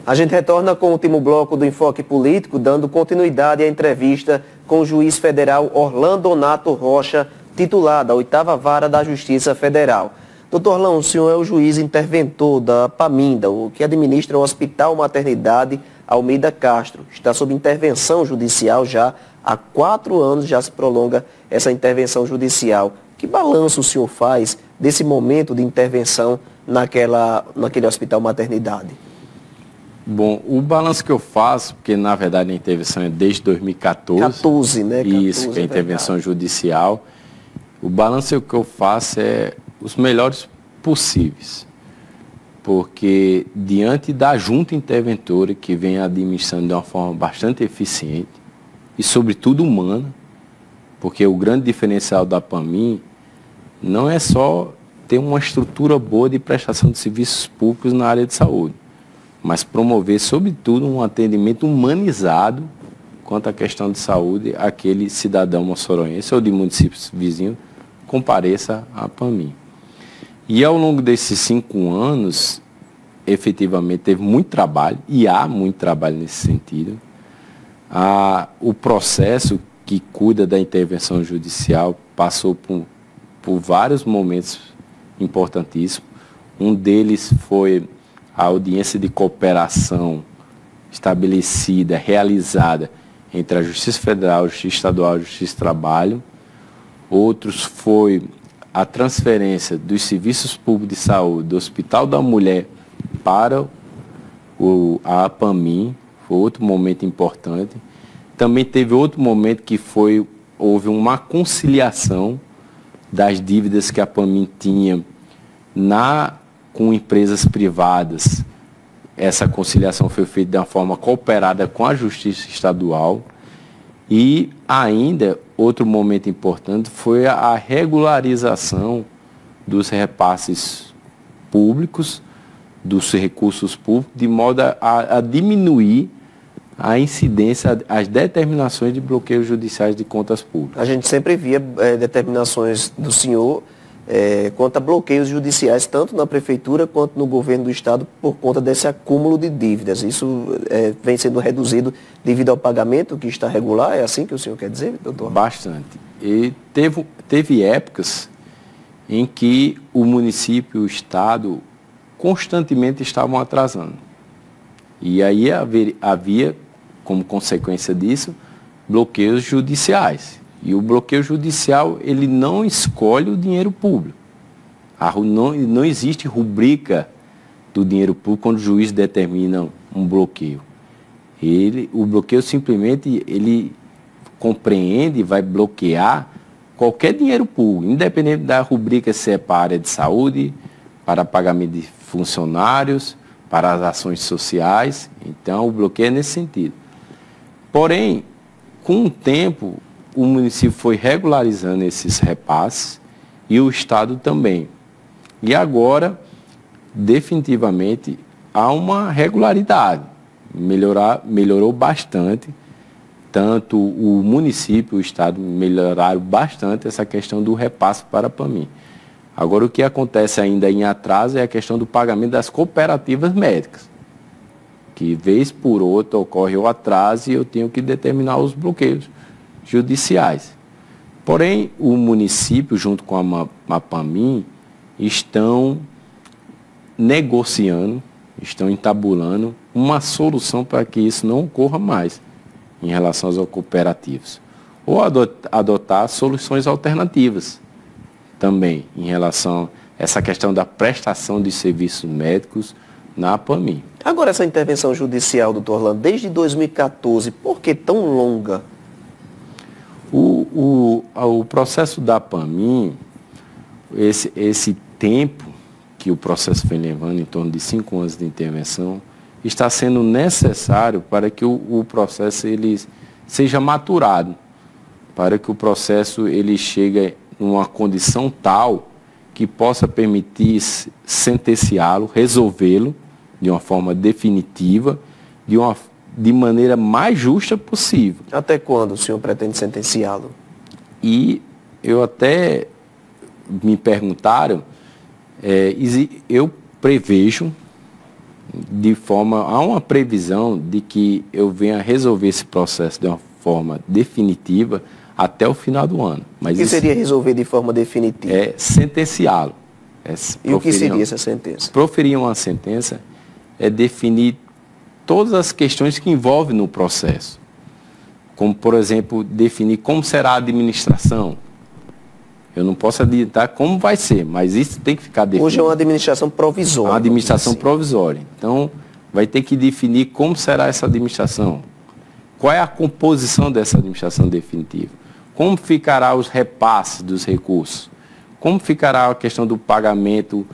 A gente retorna com o último bloco do Enfoque Político, dando continuidade à entrevista com o juiz federal Orlandonato Rocha, titular da 8ª Vara da Justiça Federal. Doutor Orlando, o senhor é o juiz interventor da Paminda, o que administra o Hospital Maternidade Almeida Castro. Está sob intervenção judicial já há 4 anos, já se prolonga essa intervenção judicial. Que balanço o senhor faz desse momento de intervenção naquele Hospital Maternidade? Bom, o balanço que eu faço, porque na verdade a intervenção é desde 2014. 14, né? 14, isso, que é a intervenção judicial. O balanço que eu faço é os melhores possíveis. Porque diante da junta interventora que vem administrando de uma forma bastante eficiente e sobretudo humana, porque o grande diferencial da PAMIM não é só ter uma estrutura boa de prestação de serviços públicos na área de saúde, mas promover, sobretudo, um atendimento humanizado quanto à questão de saúde, aquele cidadão moçoroense ou de municípios vizinhos compareça à PAMIM. E ao longo desses 5 anos, efetivamente, teve muito trabalho, e há muito trabalho nesse sentido. O processo que cuida da intervenção judicial passou por vários momentos importantíssimos. Um deles foi a audiência de cooperação estabelecida, realizada entre a Justiça Federal, a Justiça Estadual e a Justiça do Trabalho. Outros foi a transferência dos serviços públicos de saúde do Hospital da Mulher para a APAMIM, foi outro momento importante. Também teve outro momento que houve uma conciliação das dívidas que a APAMIM tinha com empresas privadas. Essa conciliação foi feita de uma forma cooperada com a Justiça Estadual. E ainda, outro momento importante foi a regularização dos repasses públicos, dos recursos públicos, de modo a diminuir a incidência, as determinações de bloqueios judiciais de contas públicas. A gente sempre via determinações do senhor quanto a bloqueios judiciais, tanto na Prefeitura quanto no governo do Estado, por conta desse acúmulo de dívidas. Isso vem sendo reduzido devido ao pagamento que está regular? É assim que o senhor quer dizer, doutor? Bastante. E teve épocas em que o município e o Estado constantemente estavam atrasando. E aí havia, como consequência disso, bloqueios judiciais. E o bloqueio judicial, ele não escolhe o dinheiro público. Não existe rubrica do dinheiro público quando o juiz determina um bloqueio. O bloqueio simplesmente, ele compreende e vai bloquear qualquer dinheiro público, independente da rubrica, se é para a área de saúde, para pagamento de funcionários, para as ações sociais. Então, o bloqueio é nesse sentido. Porém, com o tempo, o município foi regularizando esses repasses e o Estado também. E agora, definitivamente, há uma regularidade. Melhorou bastante. Tanto o município e o Estado melhoraram bastante essa questão do repasse para a PAMIM. Agora, o que acontece ainda em atraso é a questão do pagamento das cooperativas médicas, que vez por outra ocorre o atraso e eu tenho que determinar os bloqueios judiciais. Porém, o município, junto com a PAMIM, estão negociando, estão entabulando uma solução para que isso não ocorra mais em relação às cooperativas. Ou adotar soluções alternativas também em relação a essa questão da prestação de serviços médicos na PAMIM. Agora, essa intervenção judicial, doutor Orlando, desde 2014, por que tão longa? O processo da PAMIM, esse tempo que o processo vem levando, em torno de 5 anos de intervenção, está sendo necessário para que o processo ele seja maturado, para que o processo ele chegue numa condição tal que possa permitir sentenciá-lo, resolvê-lo de uma forma definitiva, de maneira mais justa possível. Até quando o senhor pretende sentenciá-lo? E eu até me perguntaram, eu prevejo, há uma previsão de que eu venha resolver esse processo de uma forma definitiva até o final do ano. Mas o que seria resolver de forma definitiva? É sentenciá-lo. E o que seria essa sentença? Proferir uma sentença é definir todas as questões que envolvem no processo. Como, por exemplo, definir como será a administração. Eu não posso adiantar como vai ser, mas isso tem que ficar definido. Hoje é uma administração provisória. Uma administração provisória. Então, vai ter que definir como será essa administração. Qual é a composição dessa administração definitiva? Como ficará os repasses dos recursos? Como ficará a questão do pagamento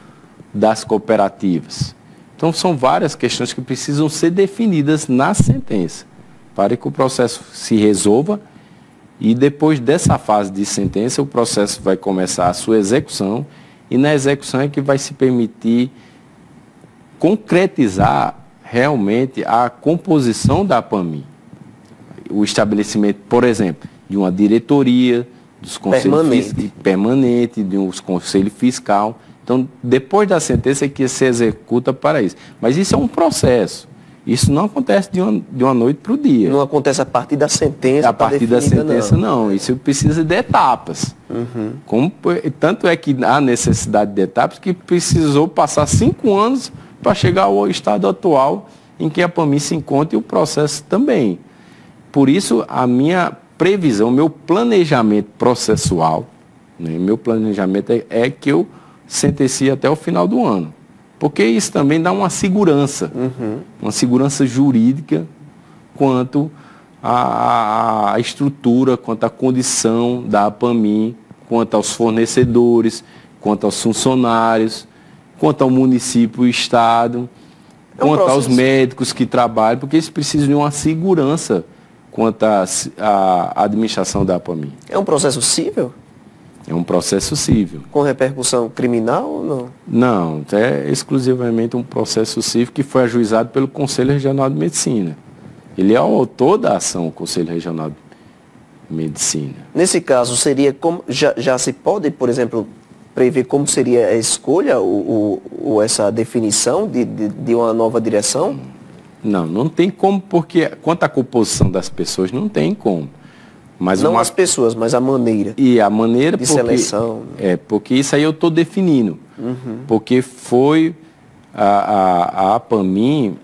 das cooperativas? Então, são várias questões que precisam ser definidas na sentença, para que o processo se resolva. E depois dessa fase de sentença, o processo vai começar a sua execução, e na execução é que vai se permitir concretizar realmente a composição da APAMI. O estabelecimento, por exemplo, de uma diretoria, dos conselhos permanente, de um conselho fiscal. Então, depois da sentença é que se executa para isso. Mas isso é um processo. Isso não acontece de uma noite para o dia. Não acontece a partir da sentença. A partir da sentença, não. Isso precisa de etapas. Tanto é que há necessidade de etapas que precisou passar 5 anos para chegar ao estado atual em que a APAMI se encontra e o processo também. Por isso, a minha previsão, meu planejamento processual, né, meu planejamento é que eu sentencie até o final do ano. Porque isso também dá uma segurança jurídica quanto à estrutura, quanto à condição da APAMI, quanto aos fornecedores, quanto aos funcionários, quanto ao município e estado, quanto aos médicos que trabalham, porque eles precisam de uma segurança quanto à administração da APAMI. É um processo cível? É um processo cível. Com repercussão criminal ou não? Não, é exclusivamente um processo cível que foi ajuizado pelo Conselho Regional de Medicina. Ele é o autor da ação, o Conselho Regional de Medicina. Nesse caso, seria como já se pode, por exemplo, prever como seria a escolha ou essa definição de uma nova direção? Não tem como, porque quanto à composição das pessoas, não tem como. Mas não as pessoas, mas a maneira. E a maneira de seleção. Porque isso aí eu estou definindo. Porque foi a APAMI,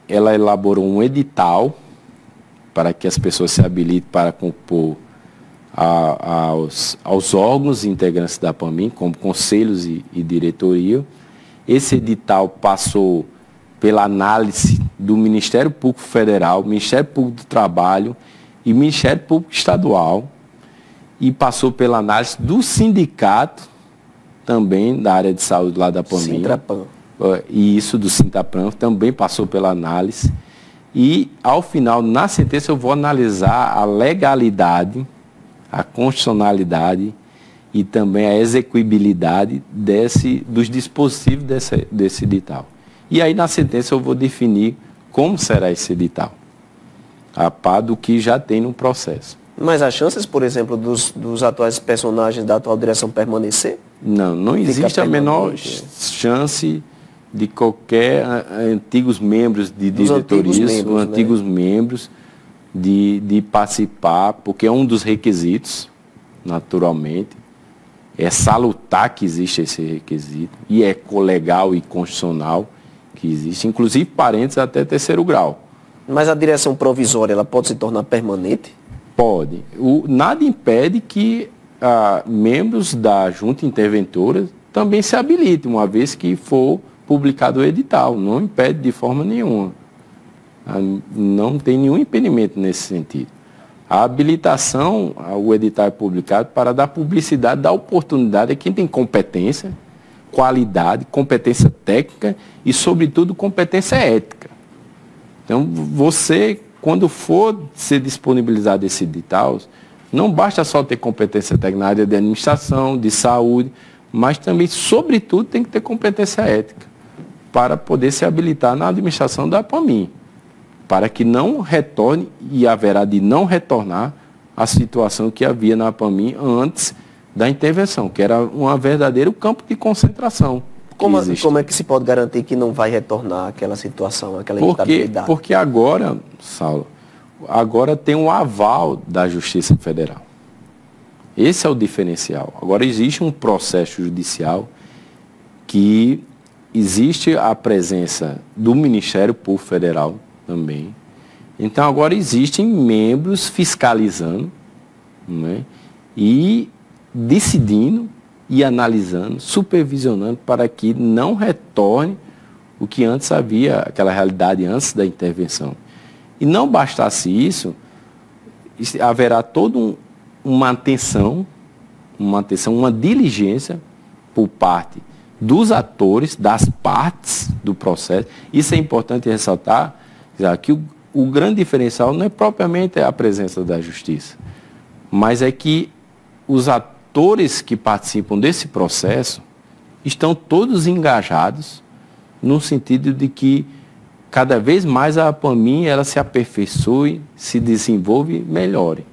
ela elaborou um edital para que as pessoas se habilitem para compor aos órgãos integrantes da APAMI, como conselhos e diretoria. Esse edital passou pela análise do Ministério Público Federal, Ministério Público do Trabalho e Ministério Público Estadual, e passou pela análise do sindicato, também da área de saúde lá da APAMI. Sintrapam. E isso do Sintrapam também passou pela análise. E, ao final, na sentença, eu vou analisar a legalidade, a constitucionalidade e também a execuibilidade dos dispositivos desse edital. E aí, na sentença, eu vou definir como será esse edital, a par do que já tem no processo. Mas há chances, por exemplo, dos atuais personagens da atual direção permanecer? Não existe a menor chance de qualquer antigos membros de diretorias ou antigos membros de participar, porque é um dos requisitos, naturalmente. É salutar que existe esse requisito, e é colegal e constitucional que existe, inclusive parentes até 3º grau. Mas a direção provisória, ela pode se tornar permanente? Pode. Nada impede que membros da junta interventora também se habilitem, uma vez que for publicado o edital. Não impede de forma nenhuma. Não tem nenhum impedimento nesse sentido. A habilitação, o edital é publicado para dar publicidade, dar oportunidade a quem tem competência, qualidade, competência técnica e, sobretudo, competência ética. Então, você, quando for ser disponibilizado esse edital, não basta só ter competência técnica na área de administração, de saúde, mas também, sobretudo, tem que ter competência ética para poder se habilitar na administração da APAMI, para que não retorne, e haverá de não retornar, a situação que havia na APAMI antes da intervenção, que era um verdadeiro campo de concentração, Como é que se pode garantir que não vai retornar aquela situação, aquela instabilidade? Porque agora, Saulo, agora tem um aval da Justiça Federal. Esse é o diferencial. Agora existe um processo judicial que existe a presença do Ministério Público Federal também. Então agora existem membros fiscalizando, né, e decidindo e analisando, supervisionando para que não retorne o que antes havia, aquela realidade antes da intervenção. E não bastasse isso, haverá toda uma atenção, uma diligência por parte dos atores, das partes do processo. Isso é importante ressaltar, que o grande diferencial não é propriamente a presença da justiça, mas é que os atores que participam desse processo estão todos engajados no sentido de que cada vez mais a APAMIM ela se aperfeiçoe, se desenvolve e melhore.